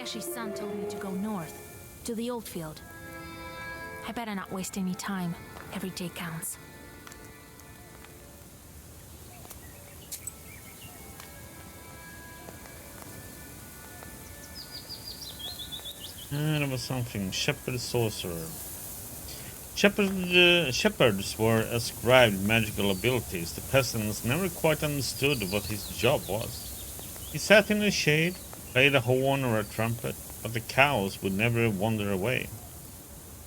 Leshy's son told me to go north, to the old field. I better not waste any time. Every day counts. There was something. Shepherd sorcerer. Shepherds were ascribed magical abilities. The peasants never quite understood what his job was. He sat in the shade, played a horn or a trumpet, but the cows would never wander away.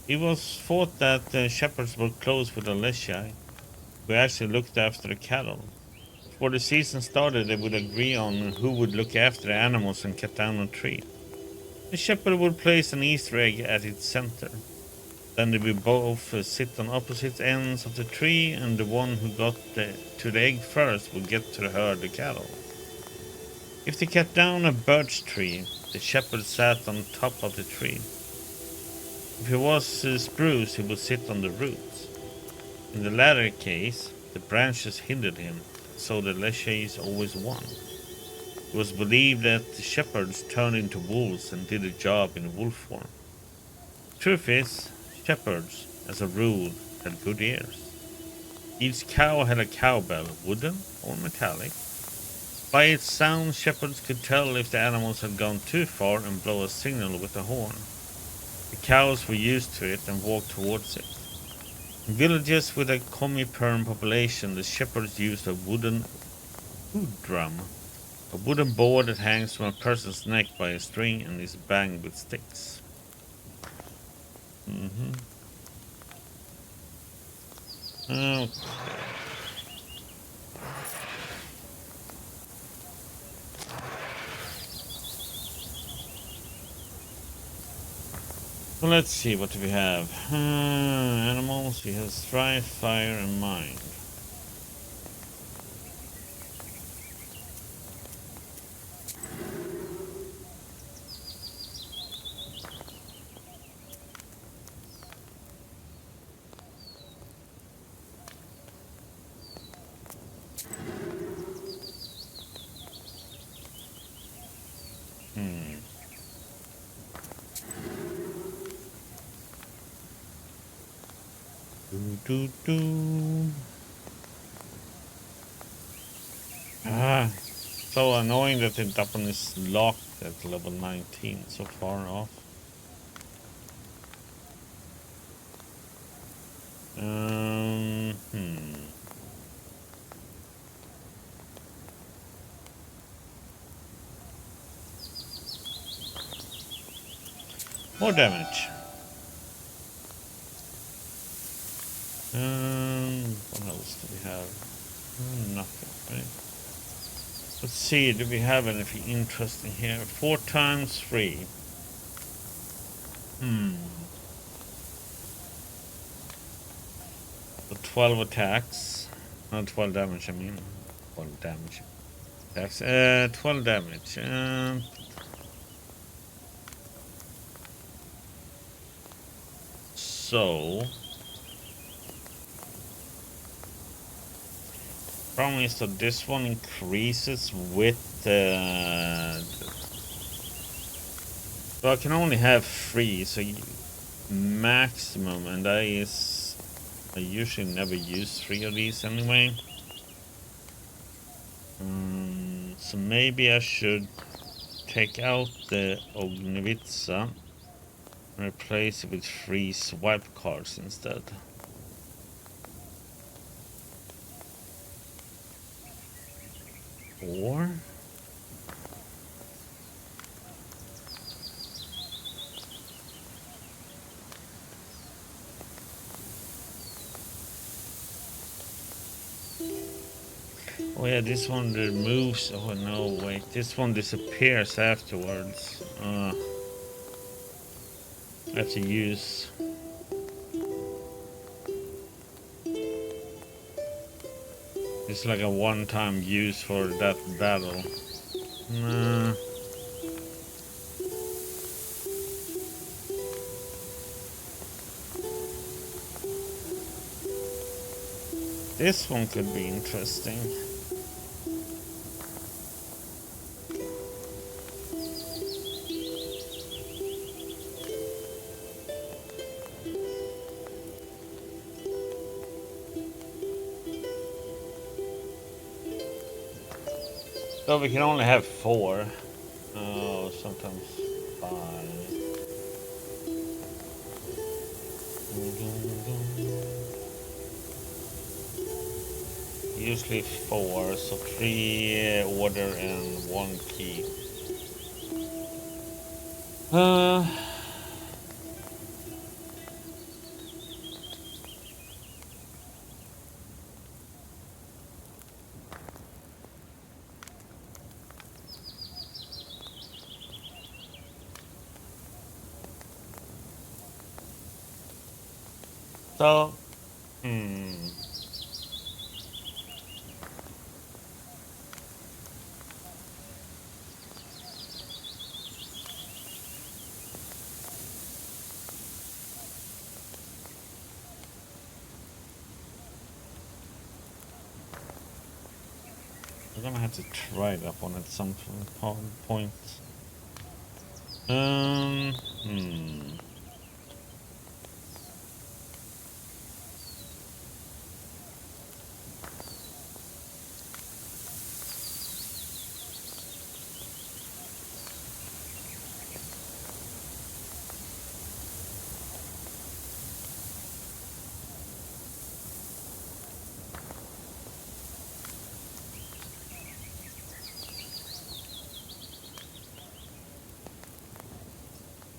It was thought that the shepherds were close with the Leshy, who actually looked after the cattle. Before the season started, they would agree on who would look after the animals and cut down a tree. The shepherd would place an Easter egg at its center. Then they would both sit on opposite ends of the tree, and the one who got to the egg first would get to herd the cattle. If they cut down a birch tree, the shepherd sat on top of the tree. If he was spruce, he would sit on the roots. In the latter case, the branches hindered him, so the Leshies always won. It was believed that the shepherds turned into wolves and did a job in wolf form. Truth is, shepherds, as a rule, had good ears. Each cow had a cowbell, wooden or metallic. By its sound, shepherds could tell if the animals had gone too far and blow a signal with a horn. The cows were used to it and walked towards it. In villages with a Komi-Perm population, the shepherds used a wooden food drum, a wooden board that hangs from a person's neck by a string and is banged with sticks. Okay. So let's see, what do we have? Animals, we have strife, fire, and mind. So annoying that the weapon is locked at level 19, so far off. More damage. What else do we have? Nothing, right? Let's see, do we have anything interesting here? 4 times 3. So 12 attacks. Not 12 damage, I mean. 12 damage. Attacks. 12 damage. So... problem is that this one increases with so I can only have 3, so maximum, and that is, I usually never use 3 of these anyway. So maybe I should take out the Ognivitsa and replace it with 3 swipe cards instead. Or oh yeah, this one removes. Oh no, wait, this one disappears afterwards. I have to use. It's like a one-time use for that battle. Nah. This one could be interesting. So we can only have 4. Oh, sometimes 5. Usually 4, so 3 order and 1 key. So, we're gonna have to try that one at some point. Um, hmm.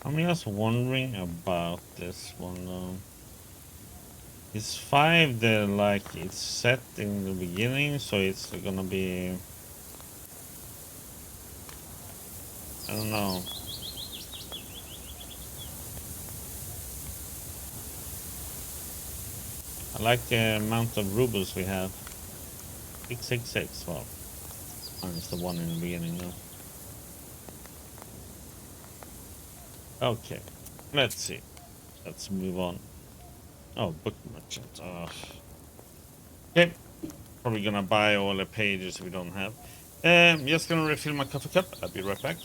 I'm just wondering about this one though. Is 5 the like it's set in the beginning, so it's gonna be, I don't know. I like the amount of rubles we have. 666, well, minus the one in the beginning though. Okay, let's see. Let's move on. Oh, book merchant. Okay, probably gonna buy all the pages we don't have. Just gonna refill my coffee cup. I'll be right back.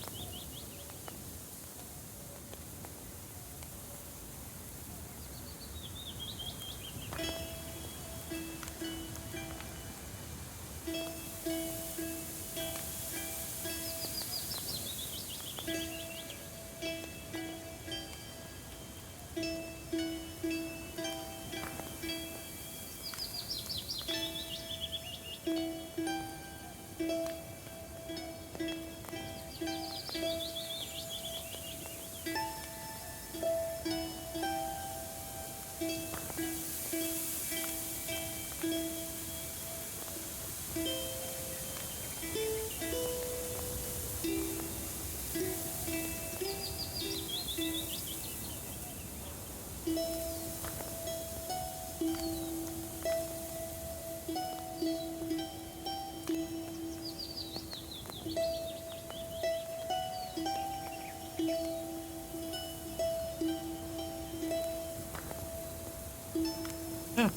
Okay.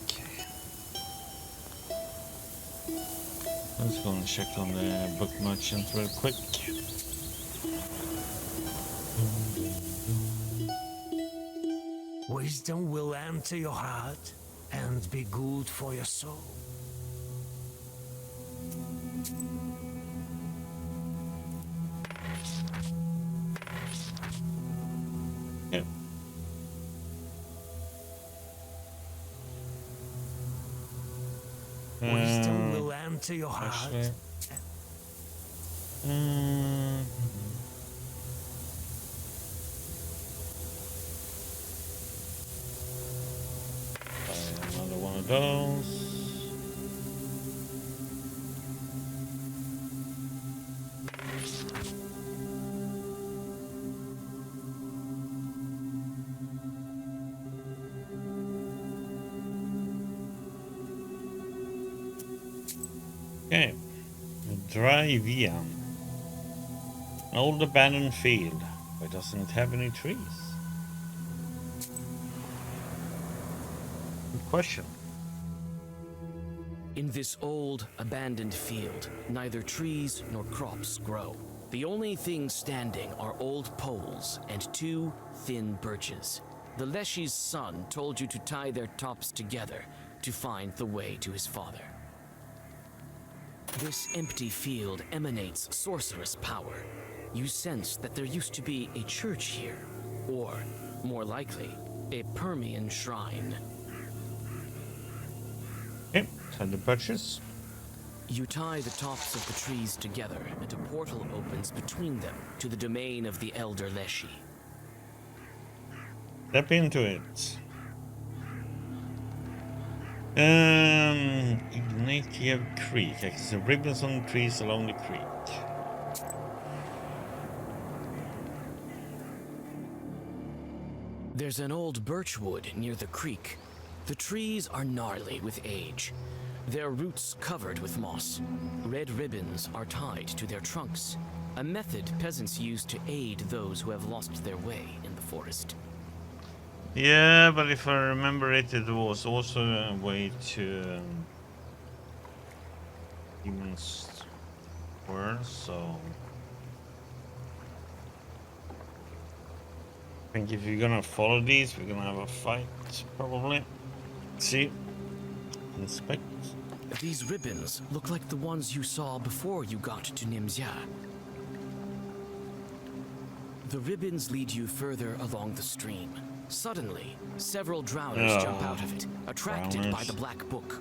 Let's go and check on the book merchant real quick. Wisdom will enter your heart and be good for your soul. Yeah. Wisdom will enter your heart. Actually, buy another one of those. Okay. Dry Vian. An old abandoned field. But it doesn't have any trees. Good question. In this old, abandoned field, neither trees nor crops grow. The only things standing are old poles and 2 thin birches. The Leshy's son told you to tie their tops together to find the way to his father. This empty field emanates sorcerous power. You sense that there used to be a church here, or, more likely, a Permian shrine. Okay, time to purchase. You tie the tops of the trees together, and a portal opens between them to the domain of the Elder Leshy. Step into it. Ignatiev Creek. I can see ribbons on the trees along the creek. There's an old birch wood near the creek. The trees are gnarly with age, their roots covered with moss. Red ribbons are tied to their trunks, a method peasants use to aid those who have lost their way in the forest. Yeah, but if I remember it, it was also a way to demons were, so I think if you're gonna follow these, we're gonna have a fight, probably. See? Inspect. These ribbons look like the ones you saw before you got to Nimzya. The ribbons lead you further along the stream. Suddenly, several drowners jump out of it, attracted by the black book.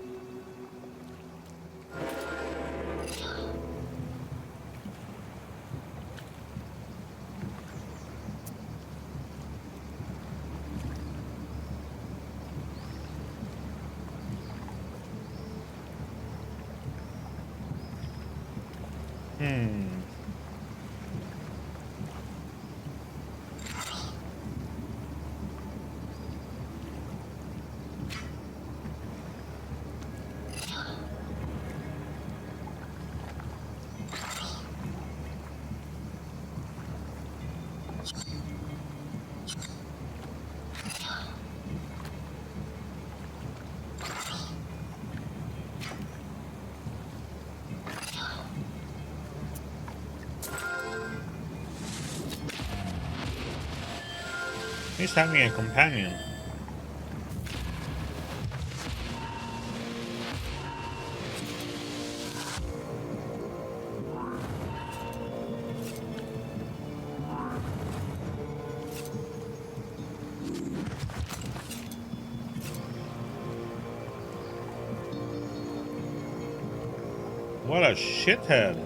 He's having a companion. What a shithead.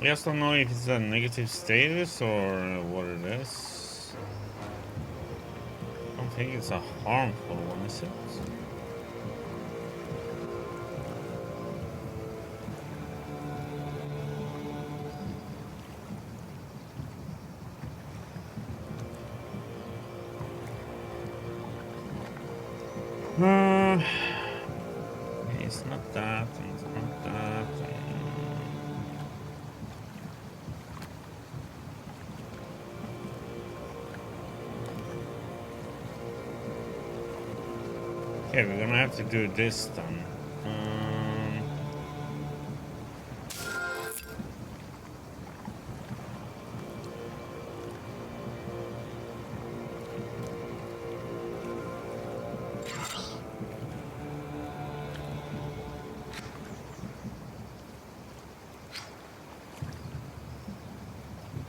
I just don't know if it's a negative status or what it is. I don't think it's a harmful one, is it? It's not that. It's not that. Okay, we're gonna have to do this then.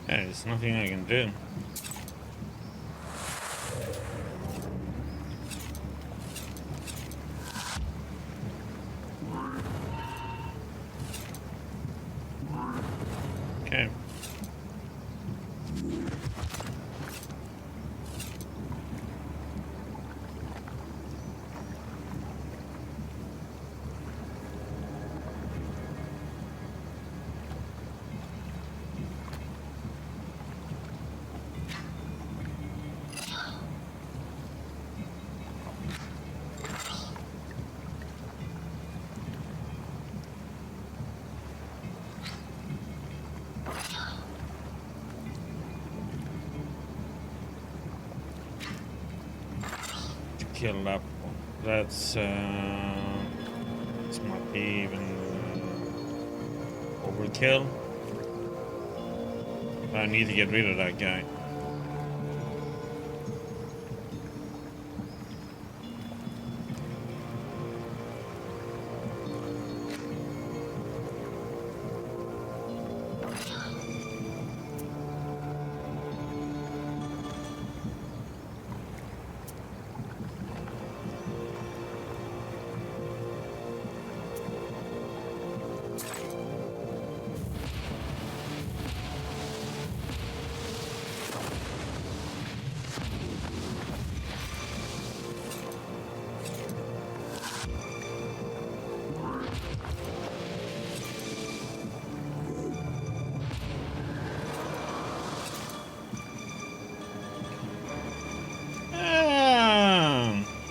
Yeah, there's nothing I can do. Okay. Kill that one. That's this might be even overkill. I need to get rid of that guy.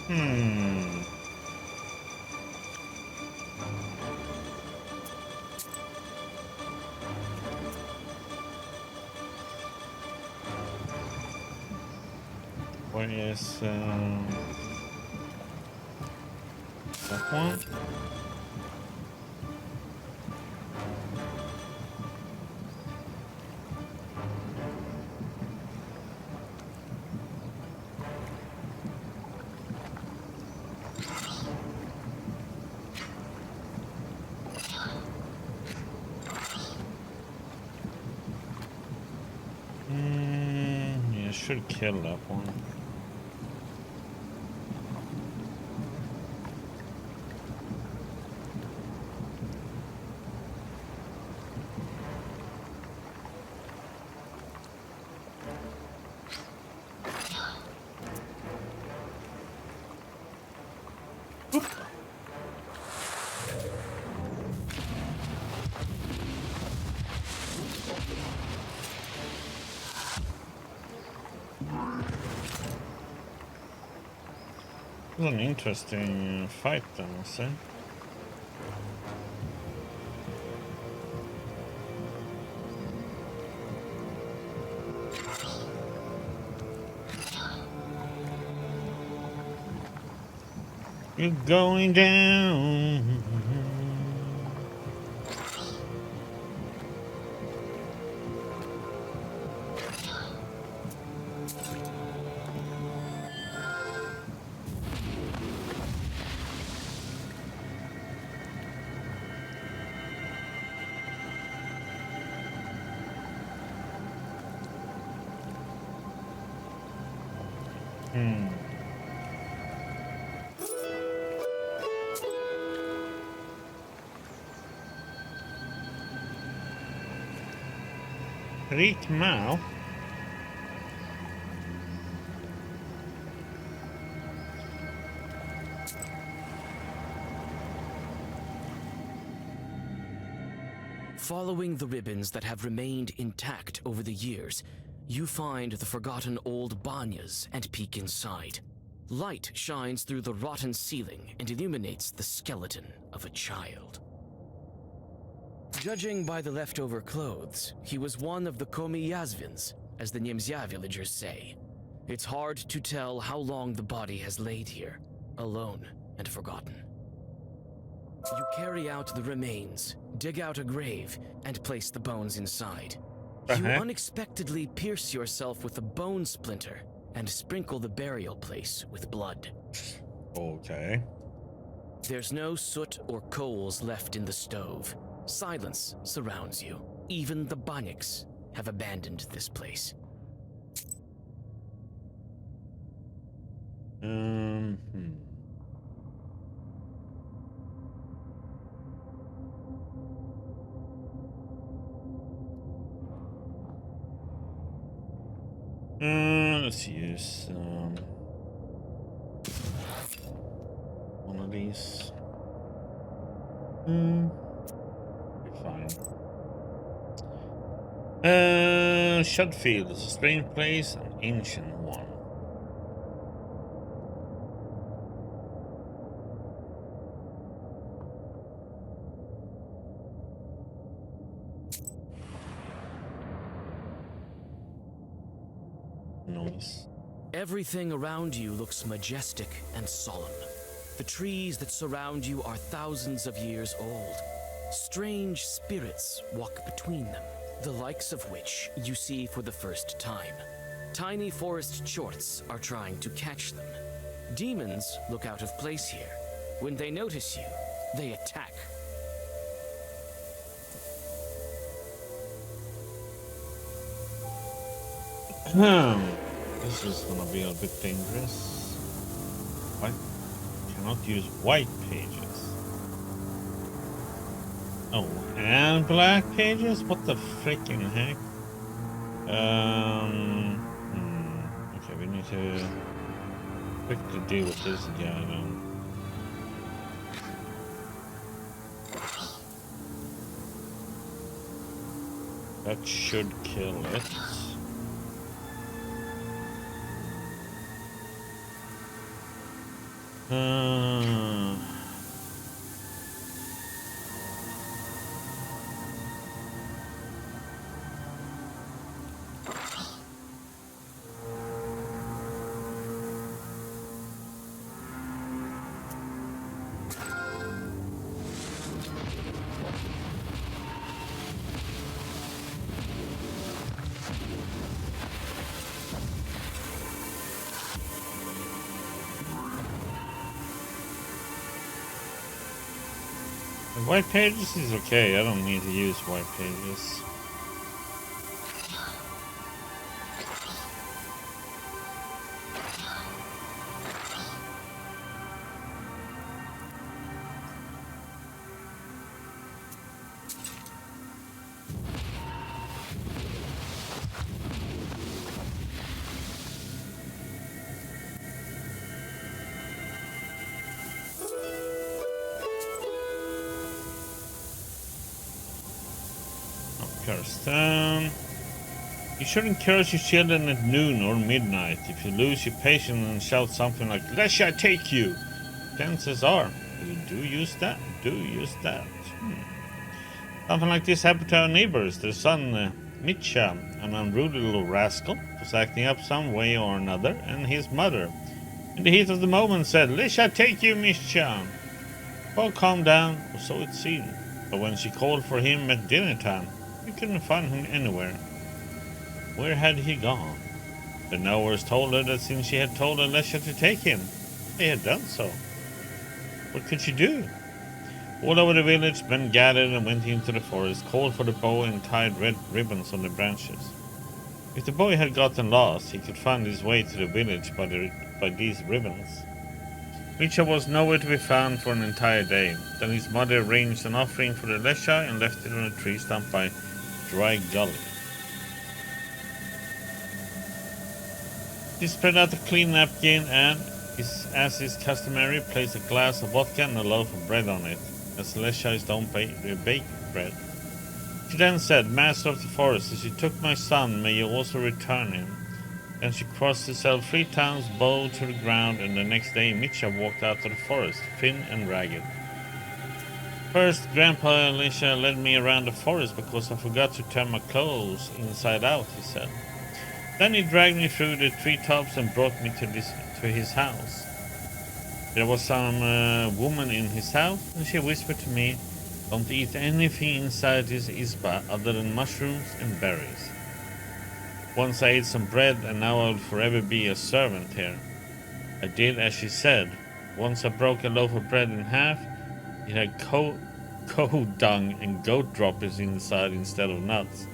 Hmm. What is that one? Yeah, should kill that one. It was an interesting fight, I must say. You're going down. Rik Mao. Following the ribbons that have remained intact over the years, you find the forgotten old banyas and peek inside. Light shines through the rotten ceiling and illuminates the skeleton of a child. Judging by the leftover clothes, he was one of the Komi Yazvins, as the Niemzya villagers say. It's hard to tell how long the body has laid here, alone and forgotten. You carry out the remains, dig out a grave, and place the bones inside. You unexpectedly pierce yourself with a bone splinter and sprinkle the burial place with blood. Okay. There's no soot or coals left in the stove. Silence surrounds you. Even the Banyaks have abandoned this place. Let's use one of these. Fine. Shudfield is a strange place, an ancient one. Nice. Everything around you looks majestic and solemn. The trees that surround you are thousands of years old. Strange spirits walk between them, the likes of which you see for the first time. Tiny forest chorts are trying to catch them. Demons look out of place here. When they notice you, they attack. This is gonna be a bit dangerous. I cannot use white pages. Oh, and black pages? What the freaking heck? Okay, we need to quickly deal with this guy then. That should kill it. White pages is okay, I don't need to use white pages. Curse down. You shouldn't curse your children at noon or midnight. If you lose your patience and shout something like, "Leshy, I take you," chances are you do use that. Something like this happened to our neighbors. Their son, Mitcha, an unruly little rascal, was acting up some way or another, and his mother, in the heat of the moment, said, "Leshy, I take you, Mitcha." Paul calmed down, or so it seemed, but when she called for him at dinner time, we couldn't find him anywhere. Where had he gone? The knowers told her that since she had told Leshy to take him, they had done so. What could she do? All over the village, men gathered and went into the forest, called for the boy and tied red ribbons on the branches. If the boy had gotten lost, he could find his way to the village by these ribbons. Mitcha was nowhere to be found for an entire day. Then his mother arranged an offering for the Leshy and left it on a tree stump by Dry Gully. He spread out a clean napkin and, as is customary, placed a glass of vodka and a loaf of bread on it, as Leshy's don't bake bread. She then said, "Master of the forest, as you took my son, may you also return him. Then she crossed herself 3 times, bowed to the ground, and the next day Mitcha walked out to the forest, thin and ragged. First, Grandpa Elisha led me around the forest because I forgot to turn my clothes inside out, he said. Then he dragged me through the treetops and brought me to his house. There was some woman in his house, and she whispered to me, "Don't eat anything inside this isba other than mushrooms and berries." Once I ate some bread, and now I'll forever be a servant here. I did as she said. Once I broke a loaf of bread in half. It had cow dung and goat droppings inside instead of nuts.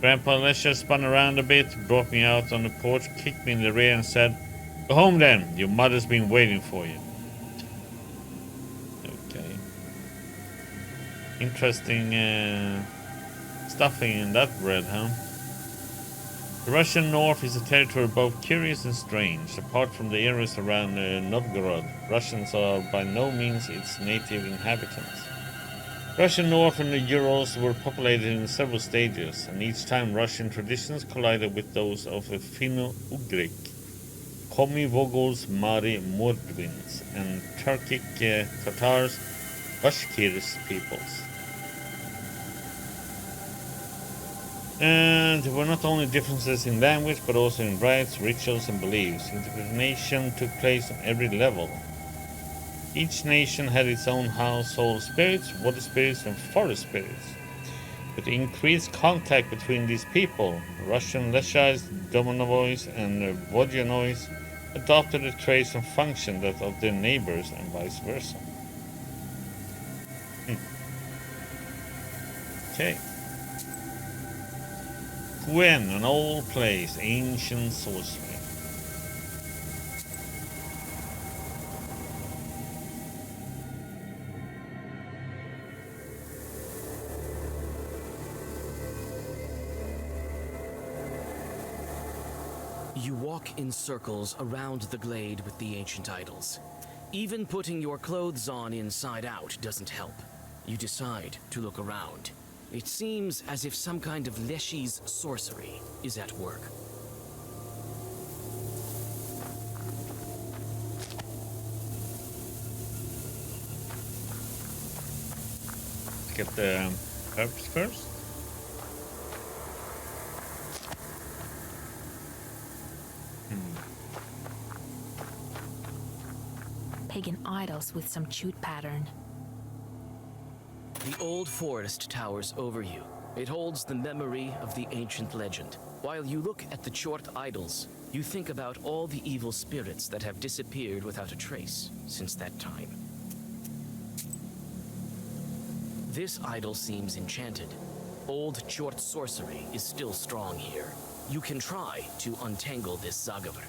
Grandpa Lesher spun around a bit, brought me out on the porch, kicked me in the rear and said, "Go home then, your mother's been waiting for you." Okay. Interesting stuffing in that bread, huh? The Russian north is a territory both curious and strange. Apart from the areas around Novgorod, Russians are by no means its native inhabitants. Russian north and the Urals were populated in several stages, and each time Russian traditions collided with those of the Finno-Ugric, Komi-Vogols, Mari, Mordvins, and Turkic Tatars, Bashkirs peoples. And there were not only differences in language, but also in rites, rituals, and beliefs. Interpretation took place on every level. Each nation had its own household spirits, water spirits, and forest spirits. With the increased contact between these people, Russian Leshis, Domanovois, and Vodjanois adopted the traits and function that of their neighbors and vice versa. Okay. Gwen, an old place, ancient sorcery. You walk in circles around the glade with the ancient idols. Even putting your clothes on inside out doesn't help. You decide to look around. It seems as if some kind of Leshy's sorcery is at work. Get the herbs first. Pagan idols with some chute pattern. The old forest towers over you. It holds the memory of the ancient legend. While you look at the Chort idols, you think about all the evil spirits that have disappeared without a trace since that time. This idol seems enchanted. Old Chort sorcery is still strong here. You can try to untangle this Zagavr.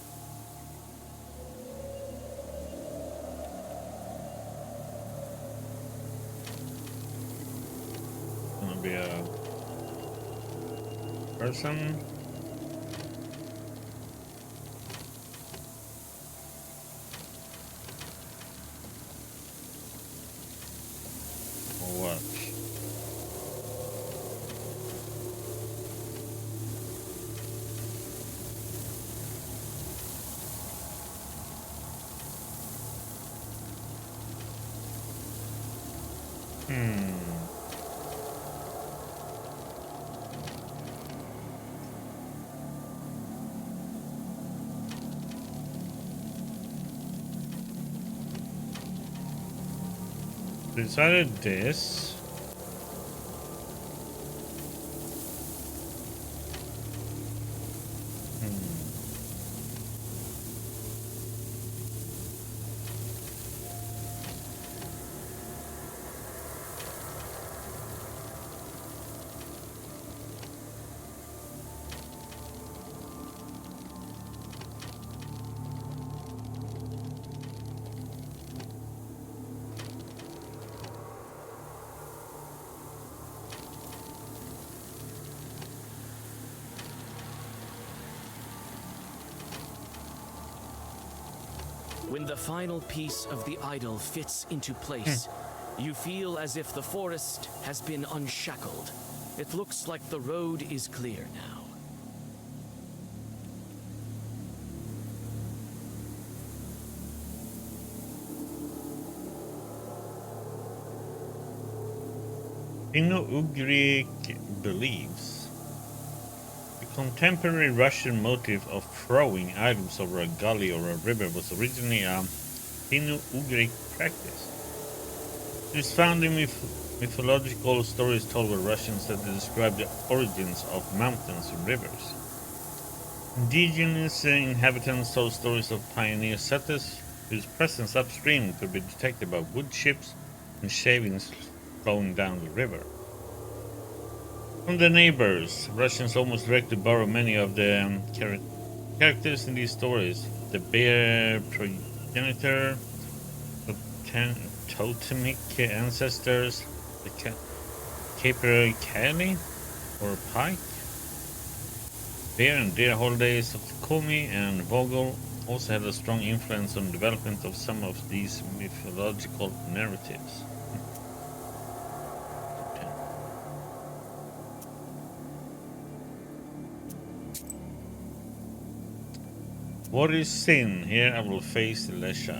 Gonna be a person. Or what? Decided this. When the final piece of the idol fits into place, you feel as if the forest has been unshackled. It looks like the road is clear now. Finno-Ugric beliefs. The contemporary Russian motif of throwing items over a gully or a river was originally a Finno-Ugric practice. It is found in mythological stories told by Russians that describe the origins of mountains and rivers. Indigenous inhabitants told stories of pioneer settlers whose presence upstream could be detected by wood chips and shavings flowing down the river. From the neighbors, Russians almost directly borrow many of the characters in these stories. The bear progenitor, totemic ancestors, the capercaillie or pike, bear and deer holidays of Komi and Vogel also had a strong influence on the development of some of these mythological narratives. What is sin? Here I will face the Leshy.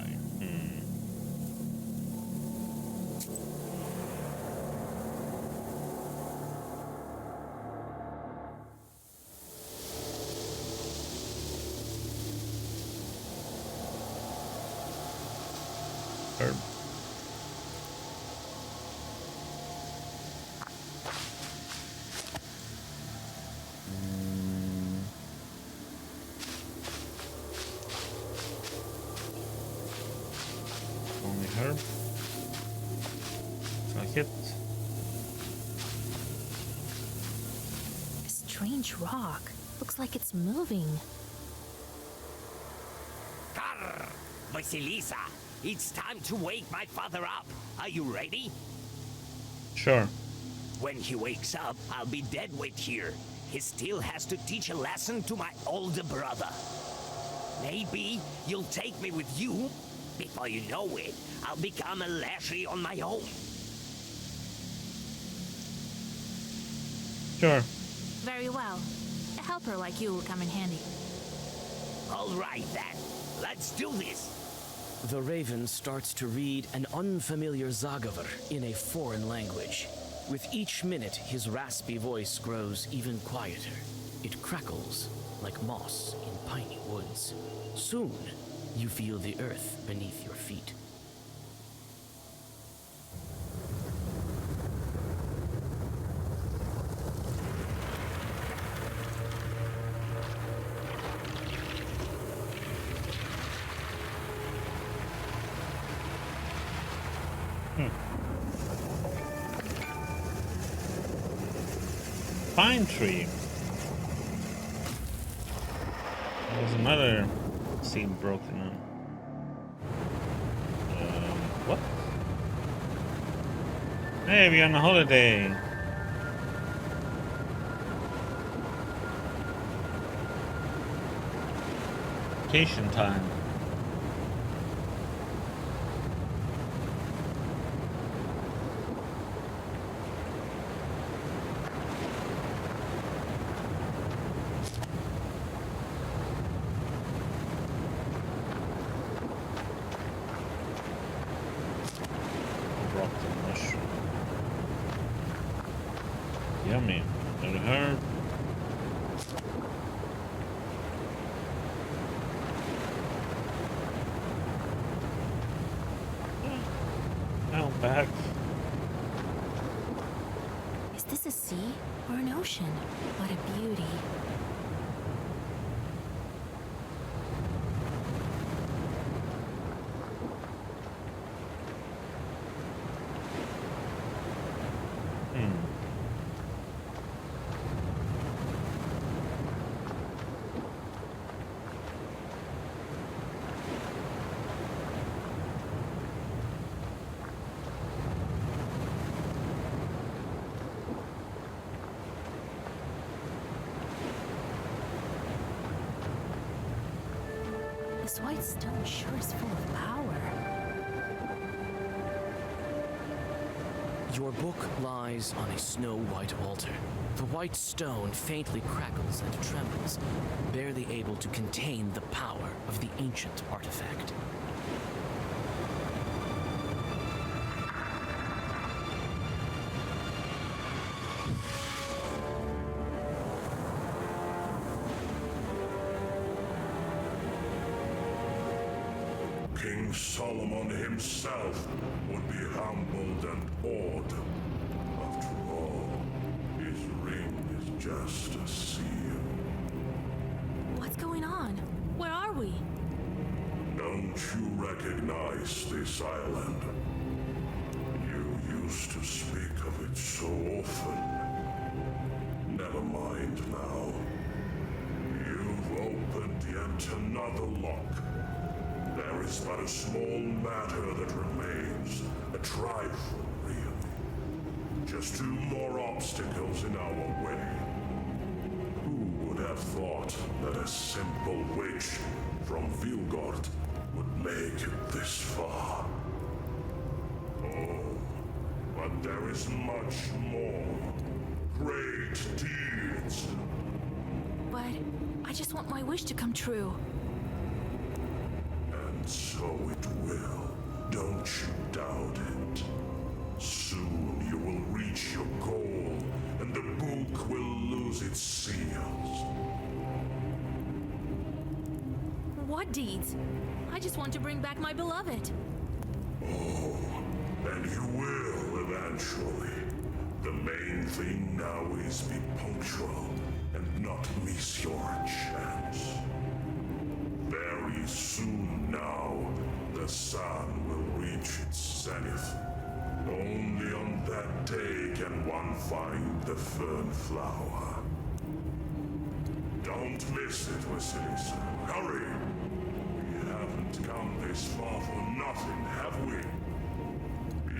Herb. Only herb. Like it. A strange rock. Looks like it's moving. Grr! Vasilisa, it's time to wake my father up. Are you ready? Sure. When he wakes up, I'll be dead weight here. He still has to teach a lesson to my older brother. Maybe you'll take me with you. Before you know it, I'll become a Leshy on my own. Sure. Very well. A helper like you will come in handy. All right then, let's do this. The raven starts to read an unfamiliar Zagaver in a foreign language. With each minute, his raspy voice grows even quieter. It crackles like moss in piney woods. Soon, you feel the earth beneath your feet. Pine tree. There's another seed broken on. What? Hey, we're on a holiday. Vacation time. Rotten mushroom. Yummy. And herb. Now back. Is this a sea or an ocean? What a beauty. This white stone sure is full of power. Your book lies on a snow-white altar. The white stone faintly crackles and trembles, barely able to contain the power of the ancient artifact. King Solomon himself would be humbled and awed. After all, his ring is just a seal. What's going on? Where are we? Don't you recognize this island? You used to speak of it so often. Never mind now. You've opened yet another lock. There is but a small matter that remains. A trifle, really. Just 2 more obstacles in our way. Who would have thought that a simple witch from Vilgord would make it this far? Oh, but there is much more. Great deeds. But I just want my wish to come true. And so it will. Don't you doubt it. Soon you will reach your goal, and the book will lose its seals. What deeds? I just want to bring back my beloved. Oh, and you will eventually. The main thing now is be punctual and not miss your chance. Very soon now, the sun will reach its zenith. Only on that day can one find the fern flower. Don't miss it, Vasilisa. Hurry! We haven't come this far for nothing, have we?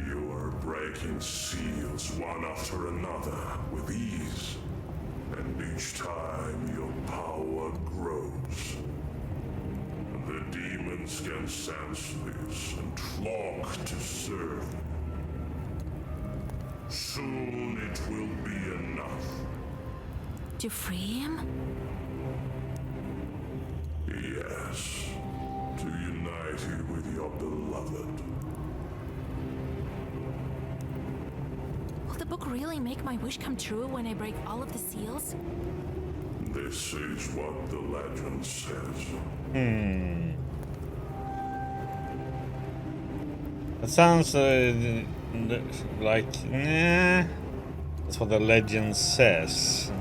You are breaking seals one after another with ease. And each time your power grows. The demons can sense this and flock to serve. Soon it will be enough. To free him? Yes, to unite you with your beloved. Will the book really make my wish come true when I break all of the seals? This is what the legend says. That sounds like, nah. That's what the legend says.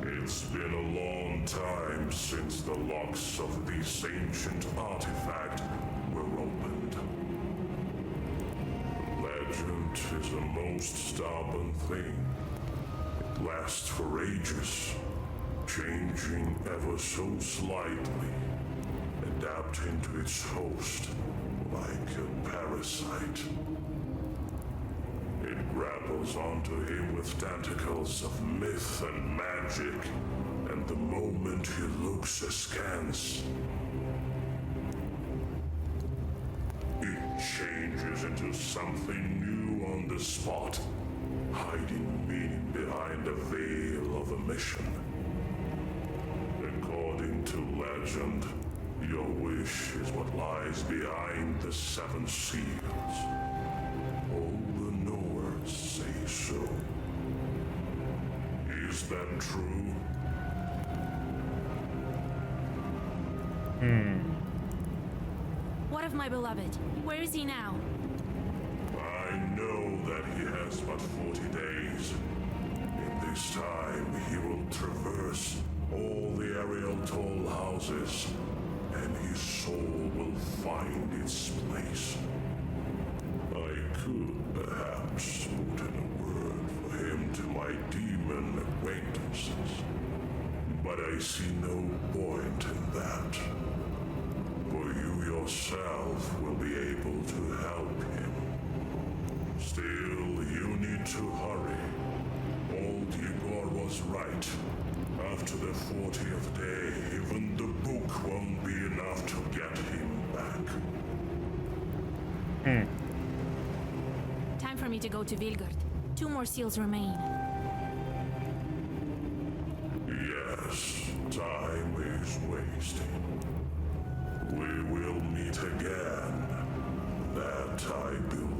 It's been a long time since the locks of this ancient artifact were opened. Legend is a most stubborn thing. It lasts for ages, changing ever so slightly, adapting to its host like a parasite. It grapples onto him with tentacles of myth and magic, and the moment he looks askance, it changes into something new on the spot, hiding meaning behind a veil of omission. According to legend, your wish is what lies behind the 7 seals. All the knowers say so. Is that true? What of my beloved? Where is he now? I know that he has but 40 days. In this time, he will traverse all the aerial toll houses, and his soul will find its place. I could perhaps put in a word for him to my demon acquaintances, but I see no point in that. For you yourself will be able to help him. Still, you need to hurry. Old Igor was right. After the 40th day, even the book won't be enough to get him back. Time for me to go to Vilgard. 2 more seals remain. Yes, time is wasting. We will meet again. That I believe.